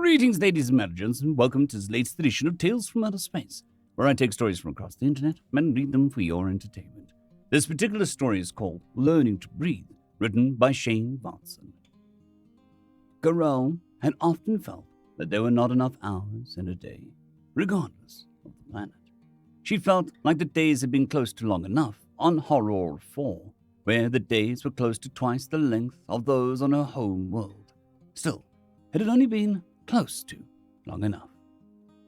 Greetings, ladies and gents, and welcome to this latest edition of Tales from Outer Space, where I take stories from across the internet and read them for your entertainment. This particular story is called Learning to Breathe, written by Sjanevardsson. Garel had often felt that there were not enough hours in a day, regardless of the planet. She felt like the days had been close to long enough on Horror 4, where the days were close to twice the length of those on her home world. Still, it had only been close to long enough.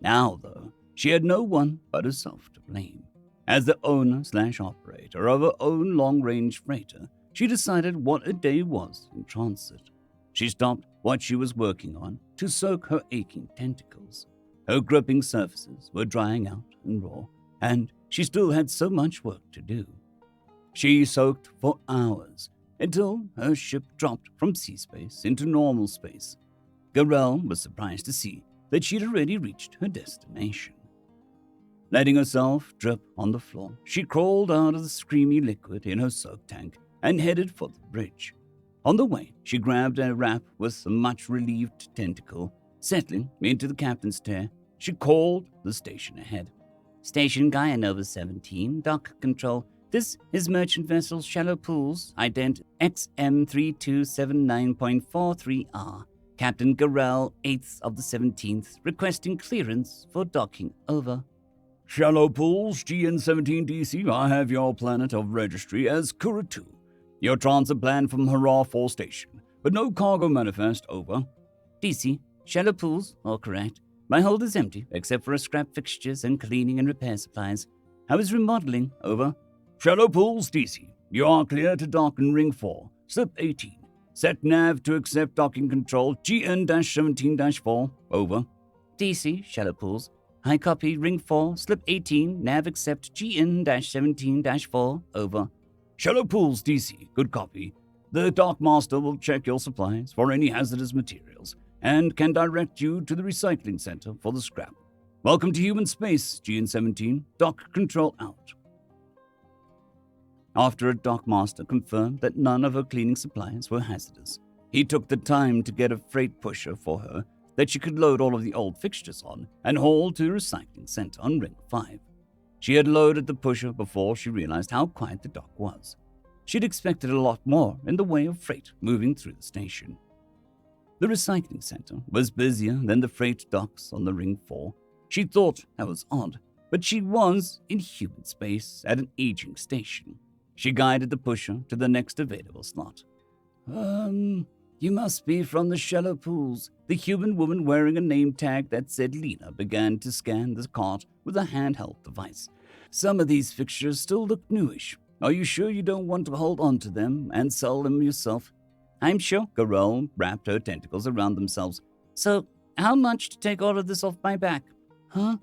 Now, though, she had no one but herself to blame. As the owner/operator of her own long-range freighter, she decided what a day was in transit. She stopped what she was working on to soak her aching tentacles. Her gripping surfaces were drying out and raw, and she still had so much work to do. She soaked for hours until her ship dropped from sea space into normal space. Garel was surprised to see that she'd already reached her destination. Letting herself drip on the floor, she crawled out of the screamy liquid in her soak tank and headed for the bridge. On the way, she grabbed a wrap with a much-relieved tentacle. Settling into the captain's chair, she called the station ahead. "Station Gaia Nova 17, dock control. This is merchant vessel Shallow Pools, ident XM3279.43R. Captain Garel, 8th of the 17th, requesting clearance for docking, over." "Shallow Pools, GN17DC, I have your planet of registry as Kura 2. Your transit plan from Hurrah 4 station, but no cargo manifest, over." "DC, Shallow Pools, all correct. My hold is empty, except for scrap fixtures and cleaning and repair supplies. I was remodeling, over." "Shallow Pools, DC, you are clear to dock in Ring 4, slip 18. Set nav to accept docking control, GN-17-4, over." "DC, Shallow Pools. I copy Ring 4, slip 18, nav accept GN-17-4, over." "Shallow Pools, DC, good copy. The dockmaster will check your supplies for any hazardous materials and can direct you to the recycling center for the scrap. Welcome to human space, GN-17. Dock control out." After a dockmaster confirmed that none of her cleaning supplies were hazardous, he took the time to get a freight pusher for her that she could load all of the old fixtures on and haul to a recycling center on Ring 5. She had loaded the pusher before she realized how quiet the dock was. She'd expected a lot more in the way of freight moving through the station. The recycling center was busier than the freight docks on the Ring 4. She thought that was odd, but she was in human space at an aging station. She guided the pusher to the next available slot. You must be from the Shallow Pools." The human woman wearing a name tag that said Lena began to scan the cart with a handheld device. "Some of these fixtures still look newish. Are you sure you don't want to hold on to them and sell them yourself?" "I'm sure." Garel wrapped her tentacles around themselves. "So, how much to take all of this off my back?" "Huh?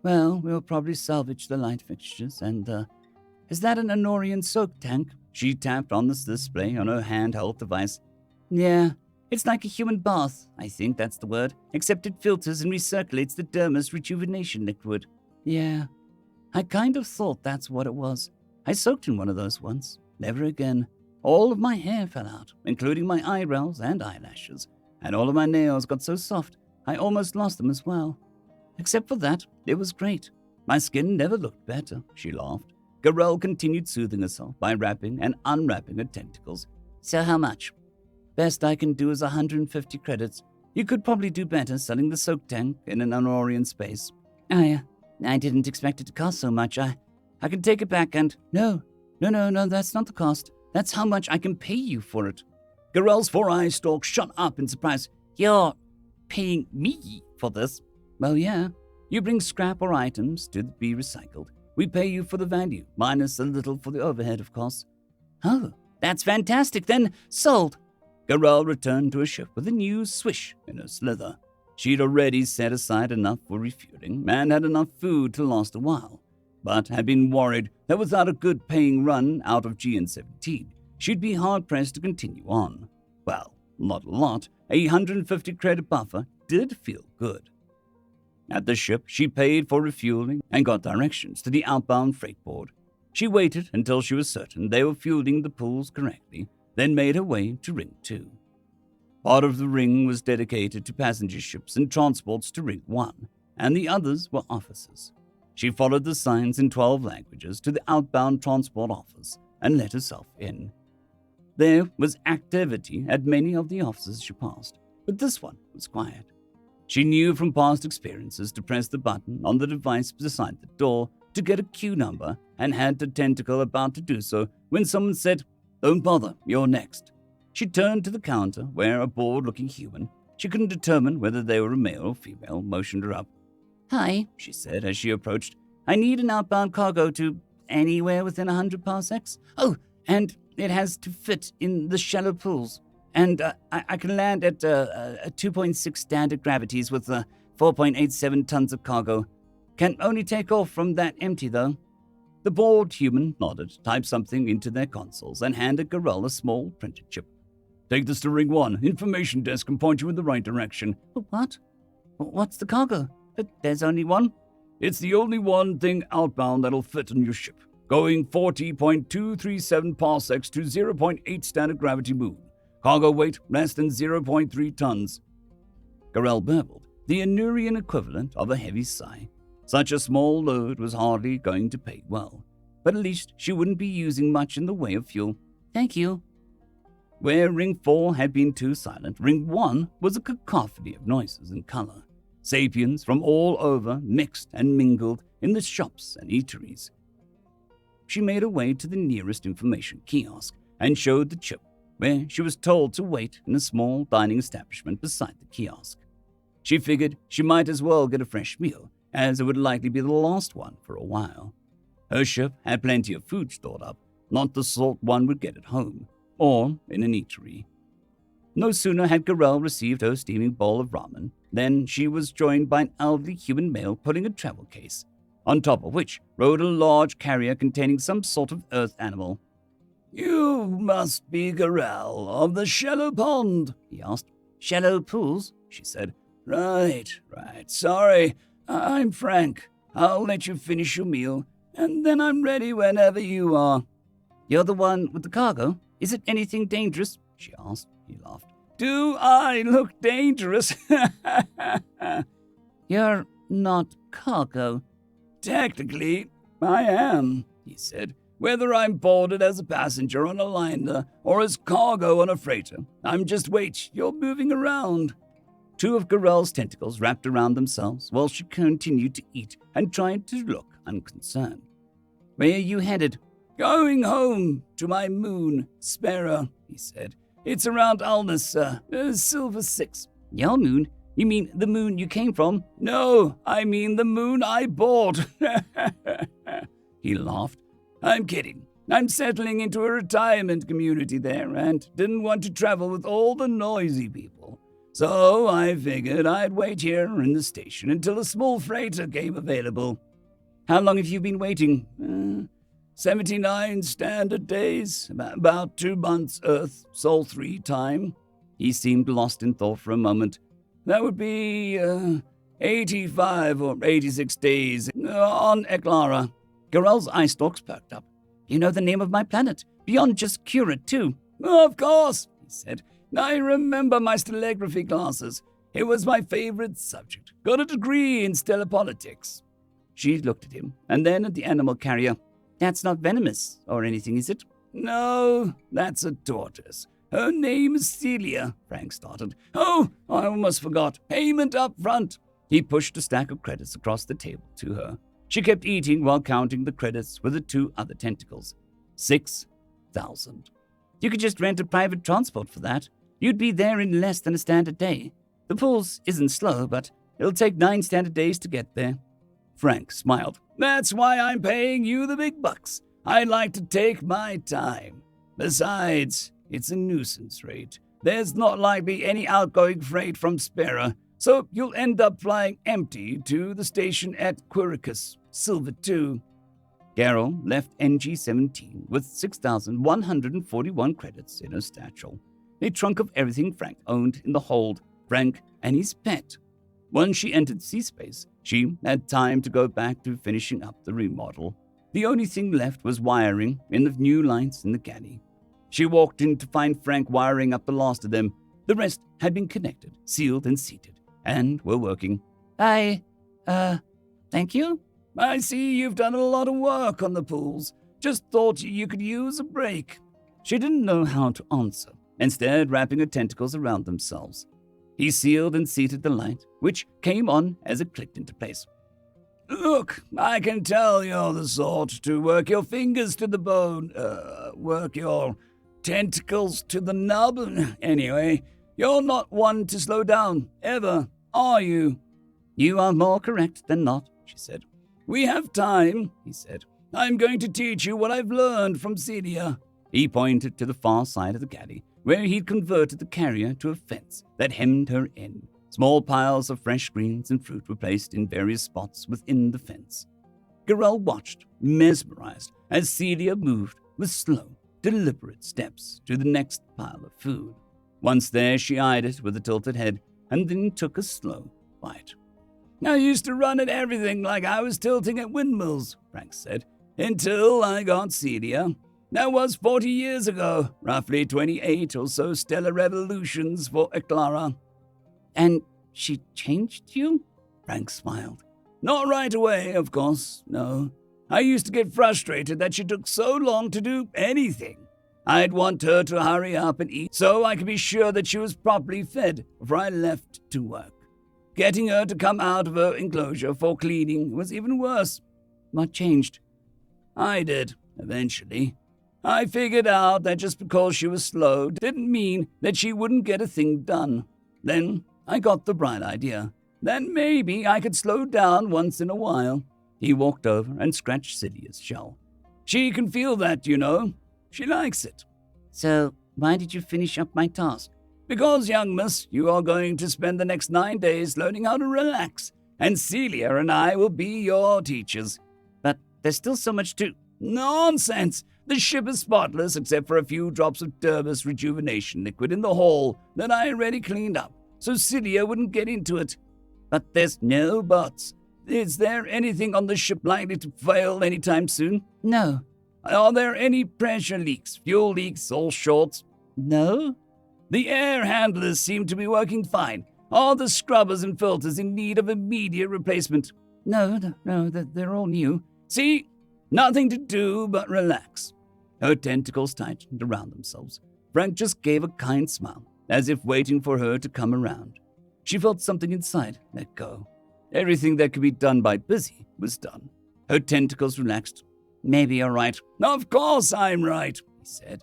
Well, we'll probably salvage the light fixtures and, is that an Anorian soak tank?" She tapped on the display on her handheld device. "Yeah, it's like a human bath, I think that's the word, except it filters and recirculates the dermis rejuvenation liquid." "Yeah, I kind of thought that's what it was. I soaked in one of those once. Never again. All of my hair fell out, including my eyebrows and eyelashes, and all of my nails got so soft I almost lost them as well. Except for that, it was great. My skin never looked better," she laughed. Garel continued soothing herself by wrapping and unwrapping her tentacles. "So how much?" "Best I can do is 150 credits. You could probably do better selling the soak tank in an Anorian space." I didn't expect it to cost so much. I can take it back and..." No, that's not the cost. That's how much I can pay you for it." Garel's four-eye stalk shot up in surprise. "You're paying me for this?" "Well, yeah. You bring scrap or items to be recycled. We pay you for the value, minus a little for the overhead, of course." "Oh, that's fantastic, then. Sold." Garel returned to her ship with a new swish in her slither. She'd already set aside enough for refueling and had enough food to last a while, but had been worried that without a good-paying run out of GN17, she'd be hard-pressed to continue on. Well, not a lot. A 150 credit buffer did feel good. At the ship, she paid for refueling and got directions to the outbound freight board. She waited until she was certain they were fueling the pools correctly, then made her way to Ring 2. Part of the ring was dedicated to passenger ships and transports to Ring 1, and the others were officers. She followed the signs in 12 languages to the outbound transport office and let herself in. There was activity at many of the offices she passed, but this one was quiet. She knew from past experiences to press the button on the device beside the door to get a queue number and had the tentacle about to do so when someone said, "Don't bother, you're next." She turned to the counter where a bored-looking human, she couldn't determine whether they were a male or female, motioned her up. "Hi," she said as she approached. "I need an outbound cargo to anywhere within 100 parsecs. Oh, and it has to fit in the shallow pools. And I can land at 2.6 standard gravities with 4.87 tons of cargo. Can only take off from that empty, though." The bored human nodded, typed something into their consoles, and handed Garel a small printed chip. "Take this to Ring 1, information desk, and point you in the right direction." "What? What's the cargo? But there's only one." "It's the only one thing outbound that'll fit on your ship. Going 40.237 parsecs to 0.8 standard gravity moon. Cargo weight less than 0.3 tons. Garel burbled, the Anurian equivalent of a heavy sigh. Such a small load was hardly going to pay well, but at least she wouldn't be using much in the way of fuel. "Thank you." Where Ring 4 had been too silent, Ring 1 was a cacophony of noises and color. Sapiens from all over mixed and mingled in the shops and eateries. She made her way to the nearest information kiosk and showed the chip, where she was told to wait in a small dining establishment beside the kiosk. She figured she might as well get a fresh meal, as it would likely be the last one for a while. Her ship had plenty of food stored up, not the sort one would get at home, or in an eatery. No sooner had Garel received her steaming bowl of ramen than she was joined by an elderly human male pulling a travel case, on top of which rode a large carrier containing some sort of earth animal. "You must be Garel of the shallow pond," he asked. "Shallow pools," she said. Right. Sorry, I'm Frank. I'll let you finish your meal, and then I'm ready whenever you are." "You're the one with the cargo? Is it anything dangerous?" she asked. He laughed. "Do I look dangerous?" "You're not cargo." "Technically, I am," he said. "Whether I'm boarded as a passenger on a liner or as cargo on a freighter, I'm just weight you're moving around." Two of Garel's tentacles wrapped around themselves while she continued to eat and tried to look unconcerned. "Where are you headed?" "Going home to my moon, Spera," he said. "It's around Alnus, Silver 6. "Your moon? You mean the moon you came from?" "No, I mean the moon I bought." He laughed. "I'm kidding. I'm settling into a retirement community there and didn't want to travel with all the noisy people. So I figured I'd wait here in the station until a small freighter came available." "How long have you been waiting?" 79 standard days, about 2 months Earth, Sol 3 time." He seemed lost in thought for a moment. "That would be 85 or 86 days on Eklara." Garel's eye stalks perked up. "You know the name of my planet, beyond just Curate, too." "Of course," he said. "I remember my stellography classes. It was my favorite subject. Got a degree in stellar politics." She looked at him, and then at the animal carrier. "That's not venomous or anything, is it?" "No, that's a tortoise. Her name is Celia," Frank started. "Oh, I almost forgot. Payment up front." He pushed a stack of credits across the table to her. She kept eating while counting the credits with the 2 other tentacles. 6,000. "You could just rent a private transport for that. You'd be there in less than a standard day. The pulse isn't slow, but it'll take 9 standard days to get there." Frank smiled. "That's why I'm paying you the big bucks. I like to take my time. Besides, it's a nuisance rate. There's not likely any outgoing freight from Spera, so you'll end up flying empty to the station at Quiricus, Silver 2. Garel left NG-17 with 6,141 credits in her satchel, a trunk of everything Frank owned in the hold, Frank and his pet. Once she entered C-Space, she had time to go back to finishing up the remodel. The only thing left was wiring in the new lights in the galley. She walked in to find Frank wiring up the last of them. The rest had been connected, sealed, and seated, and were working. Thank you? I see you've done a lot of work on the pools. Just thought you could use a break. She didn't know how to answer, instead wrapping her tentacles around themselves. He sealed and seated the light, which came on as it clicked into place. Look, I can tell you're the sort to work your fingers to the bone, work your tentacles to the nub. Anyway, you're not one to slow down, ever, are you? You are more correct than not, she said. We have time, he said. I'm going to teach you what I've learned from Celia. He pointed to the far side of the galley, where he'd converted the carrier to a fence that hemmed her in. Small piles of fresh greens and fruit were placed in various spots within the fence. Garel watched, mesmerized, as Celia moved with slow, deliberate steps to the next pile of food. Once there, she eyed it with a tilted head and then took a slow bite. I used to run at everything like I was tilting at windmills, Frank said, until I got Celia. That was 40 years ago, roughly 28 or so stellar revolutions for Eclara. And she changed you? Frank smiled. Not right away, of course, no. I used to get frustrated that she took so long to do anything. I'd want her to hurry up and eat so I could be sure that she was properly fed before I left to work. Getting her to come out of her enclosure for cleaning was even worse. What changed? I did, eventually. I figured out that just because she was slow didn't mean that she wouldn't get a thing done. Then I got the bright idea that maybe I could slow down once in a while. He walked over and scratched Celia's shell. She can feel that, you know. She likes it. So, why did you finish up my task? Because, young miss, you are going to spend the next 9 days learning how to relax, and Celia and I will be your teachers. But there's still so much to... Nonsense! The ship is spotless except for a few drops of Turbis rejuvenation liquid in the hole that I already cleaned up, so Celia wouldn't get into it. But there's no buts. Is there anything on the ship likely to fail anytime soon? No. Are there any pressure leaks, fuel leaks, or shorts? No. The air handlers seem to be working fine. Are the scrubbers and filters in need of immediate replacement? No, they're all new. See? Nothing to do but relax. Her tentacles tightened around themselves. Frank just gave a kind smile, as if waiting for her to come around. She felt something inside let go. Everything that could be done by busy was done. Her tentacles relaxed. Maybe you're right. Of course I'm right, he said.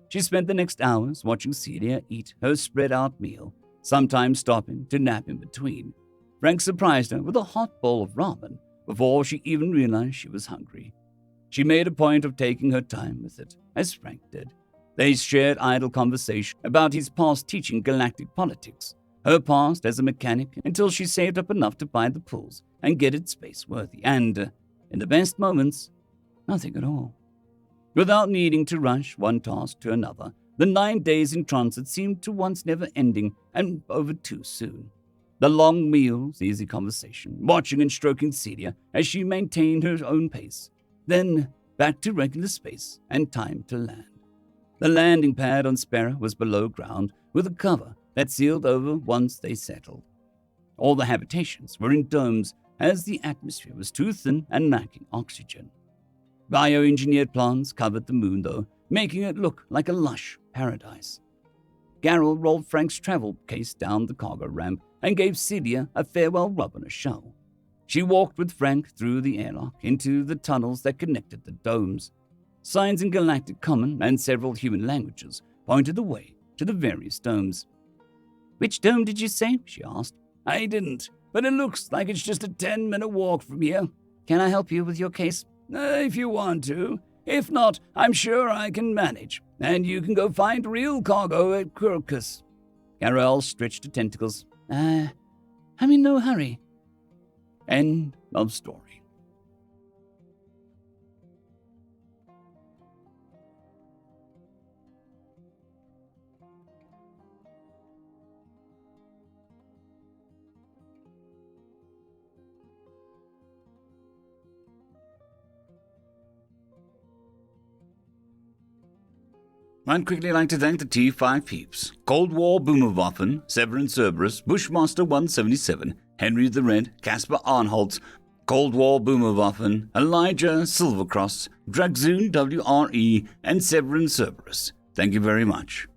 She spent the next hours watching Celia eat her spread-out meal, sometimes stopping to nap in between. Frank surprised her with a hot bowl of ramen before she even realized she was hungry. She made a point of taking her time with it, as Frank did. They shared idle conversation about his past teaching galactic politics, her past as a mechanic until she saved up enough to buy the pools and get it space-worthy, and, in the best moments, nothing at all. Without needing to rush one task to another, the 9 days in transit seemed to once never ending and over too soon. The long meals, easy conversation, watching and stroking Celia as she maintained her own pace. Then back to regular space and time to land. The landing pad on Sparrow was below ground with a cover that sealed over once they settled. All the habitations were in domes as the atmosphere was too thin and lacking oxygen. Bioengineered plants covered the moon, though, making it look like a lush paradise. Garrel rolled Frank's travel case down the cargo ramp and gave Celia a farewell rub on her shell. She walked with Frank through the airlock into the tunnels that connected the domes. Signs in Galactic Common and several human languages pointed the way to the various domes. Which dome did you say? She asked. I didn't, but it looks like it's just a 10-minute walk from here. Can I help you with your case? If you want to. If not, I'm sure I can manage, and you can go find real cargo at Quirkus. Garel stretched her tentacles. I'm in no hurry. End of story. I'd quickly like to thank the T5 peeps: Cold War Boomerwaffen, Severin Cerberus, Bushmaster 177, Henry the Red, Caspar Arnholtz, Cold War Boomerwaffen, Elijah Silvercross, Dragzoon WRE, and Severin Cerberus. Thank you very much.